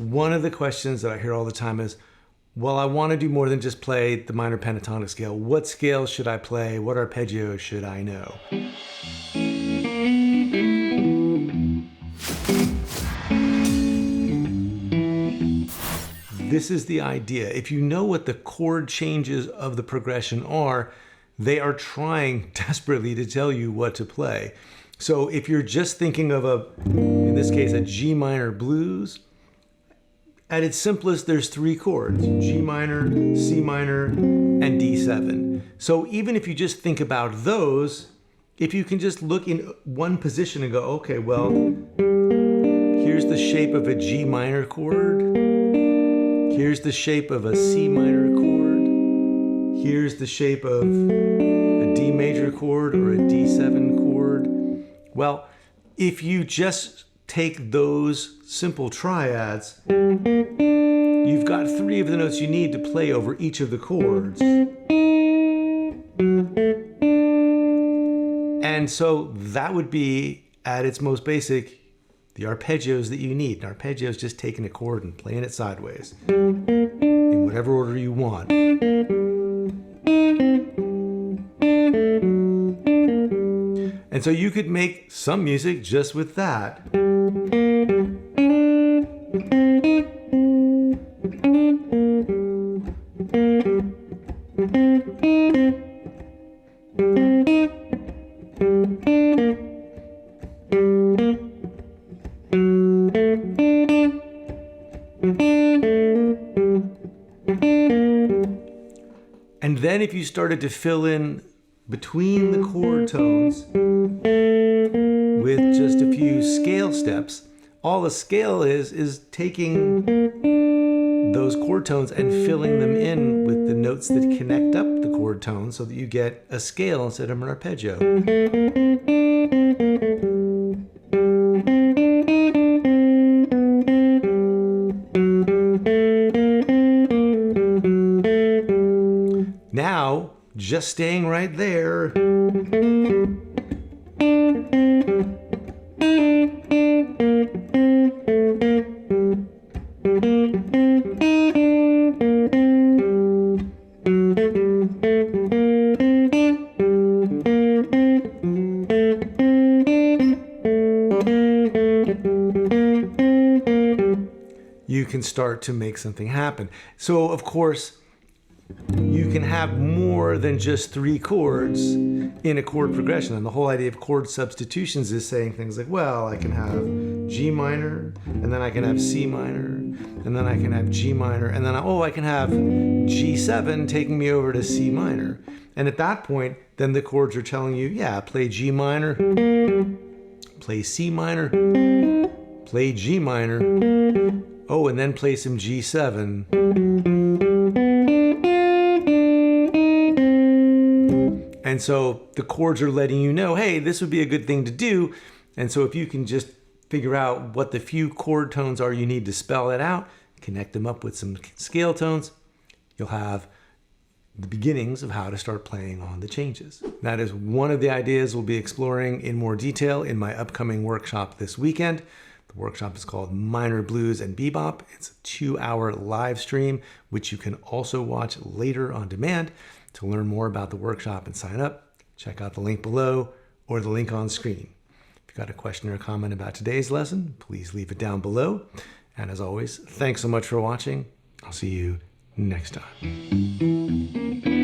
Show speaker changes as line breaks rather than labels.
One of the questions that I hear all the time is, well, I want to do more than just play the minor pentatonic scale. What scales should I play? What arpeggios should I know? This is the idea. If you know what the chord changes of the progression are, they are trying desperately to tell you what to play. So if you're just thinking of in this case, a G minor blues, at its simplest, there's three chords: G minor, C minor, and D7. So even if you just think about those, if you can just look in one position and go, okay, well, here's the shape of a G minor chord. Here's the shape of a C minor chord. Here's the shape of a D major chord or a D7 chord. Well, if you just take those simple triads, you've got three of the notes you need to play over each of the chords. And so that would be, at its most basic, the arpeggios that you need. An arpeggio is just taking a chord and playing it sideways in whatever order you want. And so you could make some music just with that. And then if you started to fill in between the chord tones with just a few scale steps, all a scale is taking those chord tones and filling them in with the notes that connect up the chord tones so that you get a scale instead of an arpeggio. Now, just staying right there, you can start to make something happen. So, of course, you can have more than just three chords in a chord progression. And the whole idea of chord substitutions is saying things like, well, I can have G minor, and then I can have C minor, and then I can have G minor, and then I can have G7 taking me over to C minor. And at that point, then the chords are telling you, yeah, play G minor, play C minor, play G minor, oh, and then play some G7. And so the chords are letting you know, hey, this would be a good thing to do. And so if you can just figure out what the few chord tones are you need to spell it out, connect them up with some scale tones, you'll have the beginnings of how to start playing on the changes. That is one of the ideas we'll be exploring in more detail in my upcoming workshop this weekend. The workshop is called Minor Blues and Bebop. It's a 2-hour live stream, which you can also watch later on demand. To learn more about the workshop and sign up, check out the link below or the link on screen. If you've got a question or a comment about today's lesson, please leave it down below. And as always, thanks so much for watching. I'll see you next time.